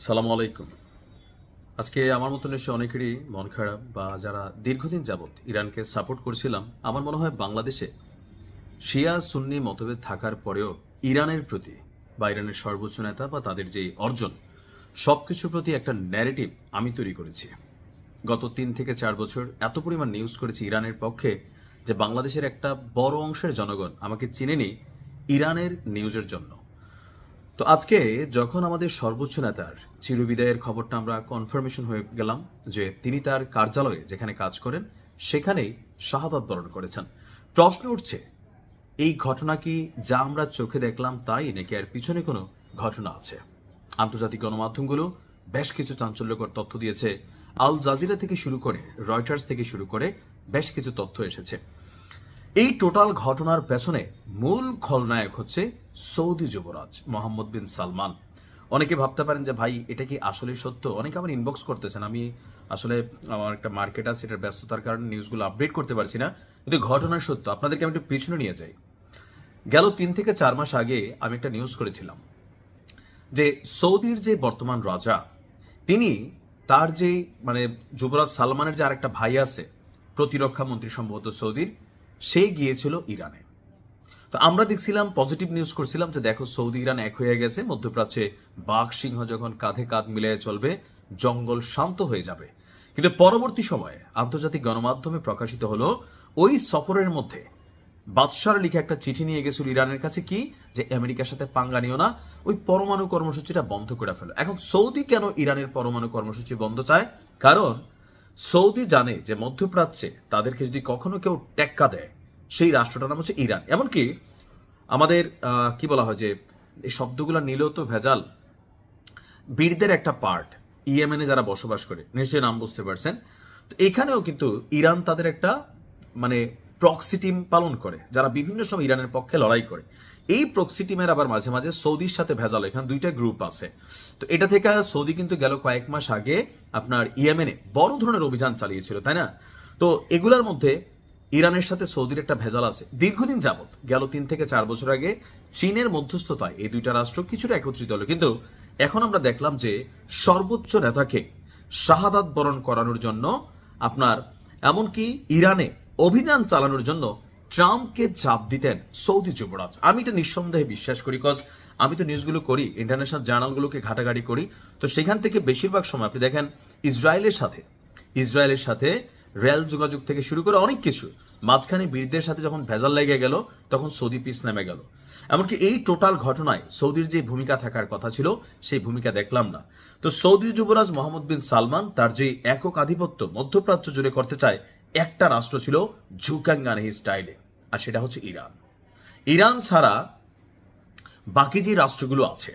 সালামু আলাইকুম। আজকে আমার মতো নিশ্চয়ই অনেকেরই মন খারাপ বা যারা দীর্ঘদিন যাবৎ ইরানকে সাপোর্ট করছিলাম, আমার মনে হয় বাংলাদেশে শিয়া সুন্নি মতভেদ থাকার পরেও ইরানের প্রতি বা ইরানের সর্বোচ্চ নেতা বা তাদের যে অর্জন সব কিছুর প্রতি একটা ন্যারেটিভ আমি তৈরি করেছি। গত 3 থেকে 4 বছর এত পরিমাণ নিউজ করেছি ইরানের পক্ষে যে বাংলাদেশের একটা বড় অংশের জনগণ আমাকে চিনেনি ইরানের নিউজের জন্য। তো আজকে যখন আমাদের সর্বোচ্চ নেতার চিরবিদায়ের খবরটা আমরা কনফার্মেশন হয়ে গেলাম যে তিনি তার কার্যালয়ে যেখানে কাজ করেন সেখানেই শাহাদাত বরণ করেছেন, প্রশ্ন উঠছে এই ঘটনা কি যা আমরা চোখে দেখলাম তাই নাকি এর পিছনে কোনো ঘটনা আছে? আন্তর্জাতিক গণমাধ্যমগুলো বেশ কিছু চাঞ্চল্যকর তথ্য দিয়েছে। আল জাজিরা থেকে শুরু করে রয়টার্স থেকে শুরু করে বেশ কিছু তথ্য এসেছে। এই টোটাল ঘটনার পেছনে মূল খলনায়ক হচ্ছে সৌদি যুবরাজ মোহাম্মদ বিন সালমান। অনেকে ভাবতে পারেন যে ভাই এটা কি আসলে সত্য? অনেকে আমার ইনবক্স করতেছেন, আমি আসলে আমার একটা মার্কেট আছে, এটার ব্যস্ততার কারণে নিউজগুলো আপডেট করতে পারছি না, কিন্তু ঘটনা সত্য। আপনাদেরকে আমি একটু পিছনে নিয়ে যাই। গেল 3 থেকে 4 মাস আগে আমি একটা নিউজ করেছিলাম যে সৌদির যে বর্তমান রাজা তিনি তার যে যুবরাজ সালমানের যে আরেকটা ভাই আছে প্রতিরক্ষা মন্ত্রী সম্ভবত সৌদির, সে গিয়েছিল ইরানে। তো আমরা দেখছিলাম, পজিটিভ নিউজ করছিলাম যে দেখো সৌদি ইরান এক হয়ে গেছে, মধ্যপ্রাচ্যে বাঘ সিংহ যখন কাঁধে কাঁধ মিলিয়ে চলবে জঙ্গল শান্ত হয়ে যাবে। কিন্তু পরবর্তী সময়ে আন্তর্জাতিক গণমাধ্যমে প্রকাশিত হলো ওই সফরের মধ্যে বাদশার লিখে একটা চিঠি নিয়ে গেছিল ইরানের কাছে কি যে আমেরিকার সাথে পাঙ্গা নিও না, ওই পরমাণু কর্মসূচিটা বন্ধ করে ফেলো। এখন সৌদি কেন ইরানের পরমাণু কর্মসূচি বন্ধ চায়? কারণ সৌদি জানে যে মধ্যপ্রাচ্যে তাদেরকে যদি কখনো কেউ টেক্কা দেয় সেই রাষ্ট্রটার নাম হচ্ছে ইরান। এমনকি আমাদের কি বলা হয় যে এই শব্দগুলো নিলেও তো ভেজাল, বীরদের একটা পার্ট ইয়েমেনে যারা বসবাস করে, নিশ্চয়ই নাম বুঝতে পারছেন। তো এখানেও কিন্তু ইরান তাদের একটা প্রক্সি টিম পালন করে যারা বিভিন্ন সময় ইরানের পক্ষে লড়াই করে। এই প্রক্সি টিমের আবার মাঝে মাঝে সৌদির সাথে ভেজাল, এখানে দুইটা গ্রুপ আছে। তো এটা থেকে সৌদি কিন্তু গেল কয়েক মাস আগে আপনার ইয়েমেনে বড় ধরনের অভিযান চালিয়েছিল, তাই না? তো এগুলোর মধ্যে ইরানের সাথে সৌদির একটা ভেজাল আছে দীর্ঘদিন যাবত। গেল 3 থেকে 4 বছর আগে চীনের মধ্যস্থতায় এই দুইটা রাষ্ট্র কিছুটা একত্রিত হলো, কিন্তু এখন আমরা দেখলাম যে সর্বোচ্চ নেতাকে শাহাদাত বরণ করানোর জন্য আপনার এমনকি ইরানে অভিযান চালানোর জন্য ট্রাম্পকে চাপ দিতেন সৌদি যুবরাজ। আমি এটা নিঃসন্দেহে বিশ্বাস করি, কজ আমি তো নিউজগুলো করি, ইন্টারন্যাশনাল জার্নালগুলোকে ঘাটাঘাটি করি। তো সেখান থেকে বেশিরভাগ সময় আপনি দেখেন ইসরায়েলের সাথে রেল যোগাযোগ থেকে শুরু করে অনেক কিছু, মাঝখানে বীরদের সাথে যখন ভেজাল লেগে গেল তখন সৌদি পিস নেমে গেল। এমনকি এই টোটাল ঘটনায় সৌদির যে ভূমিকা থাকার কথা ছিল সেই ভূমিকা দেখলাম না। তো সৌদি যুবরাজ মোহাম্মদ বিন সালমান তার যে একক আধিপত্য মধ্যপ্রাচ্য জুড়ে করতে চায়, একটা রাষ্ট্র ছিল ঝুকাঙ্গানি স্টাইলে, আর সেটা হচ্ছে ইরান। ইরান ছাড়া বাকি যে রাষ্ট্রগুলো আছে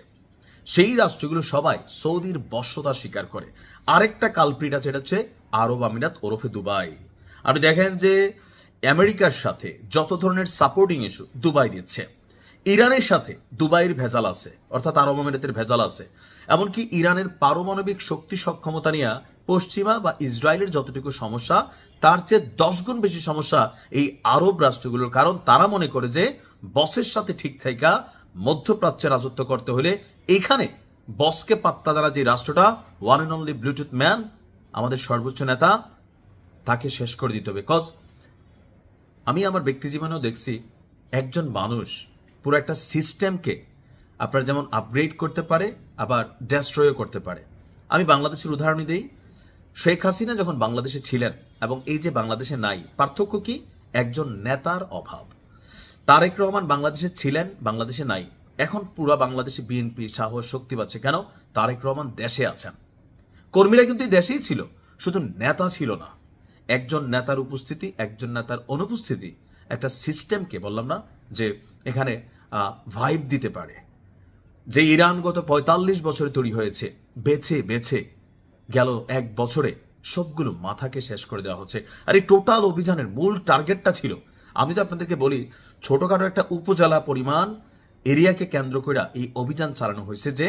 সেই রাষ্ট্রগুলো সবাই সৌদির বশ্যতা স্বীকার করে। আরেকটা কালপ্রিট আছে, এটা হচ্ছে আরব আমিরাত ওরফে দুবাই। আপনি দেখেন যে আমেরিকার সাথে যত ধরনের সাপোর্টিং ইস্যু দুবাই দিচ্ছে, ইরানের সাথে দুবাইয়ের ভেজাল আছে, অর্থাৎ আরব আমিরাতের ভেজাল আছে। এমনকি ইরানের পারমাণবিক শক্তি সক্ষমতা নিয়ে পশ্চিমা বা ইসরায়েলের যতটুকু সমস্যা তার চেয়ে 10 গুণ বেশি সমস্যা এই আরব রাষ্ট্রগুলোর। কারণ তারা মনে করে যে বসের সাথে ঠিক থাকা মধ্যপ্রাচ্যে রাজত্ব করতে হলে এখানে বসকে পাত্তা দ্বারা যে রাষ্ট্রটা one and only Bluetooth man আমাদের সর্বোচ্চ নেতা, তাকে শেষ করে দিতে হবে। কজ আমি আমার ব্যক্তি জীবনেও দেখছি একজন মানুষ পুরো একটা সিস্টেমকে আপনার যেমন আপগ্রেড করতে পারে আবার ডেস্ট্রয়ও করতে পারে। আমি বাংলাদেশের উদাহরণই দিই। শেখ হাসিনা যখন বাংলাদেশে ছিলেন এবং এই যে বাংলাদেশে নাই, পার্থক্য কি? একজন নেতার অভাব। তারেক রহমান বাংলাদেশে ছিলেন, বাংলাদেশে নাই। এখন পুরো বাংলাদেশে বিএনপি সাহস শক্তি পাচ্ছে কেন? তারেক রহমান দেশে আছেন। কর্মীরা কিন্তু এই দেশেই ছিল, শুধু নেতা ছিল না। একজন নেতার উপস্থিতি, একজন নেতার অনুপস্থিতি একটা সিস্টেমকে, বললাম না যে এখানে ভাইব দিতে পারে। যে ইরান গত 45 বছরে তৈরি হয়েছে, বেছে বেছে গেল 1 বছরে সবগুলো মাথাকে শেষ করে দেওয়া হচ্ছে। আর এই টোটাল অভিযানের মূল টার্গেটটা ছিল, আমি তো আপনাদেরকে বলি, ছোটখাটো একটা উপজেলা পরিমাণ এরিয়াকে কেন্দ্র করে এই অভিযান চালানো হয়েছে যে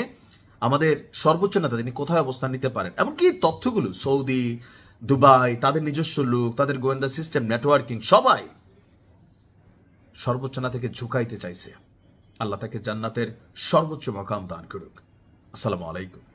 আমাদের সর্বোচ্চ নেতা তিনি কোথায় অবস্থান নিতে পারেন। এমনকি তথ্যগুলো সৌদি, দুবাই, তাদের নিজস্ব লোক, তাদের গোয়েন্দা সিস্টেম, নেটওয়ার্কিং, সবাই সর্বোচ্চ না থেকে ঝুঁকাইতে চাইছে। আল্লাহ তাকে জান্নাতের সর্বোচ্চ মাকাম দান করুক। আসসালামু আলাইকুম।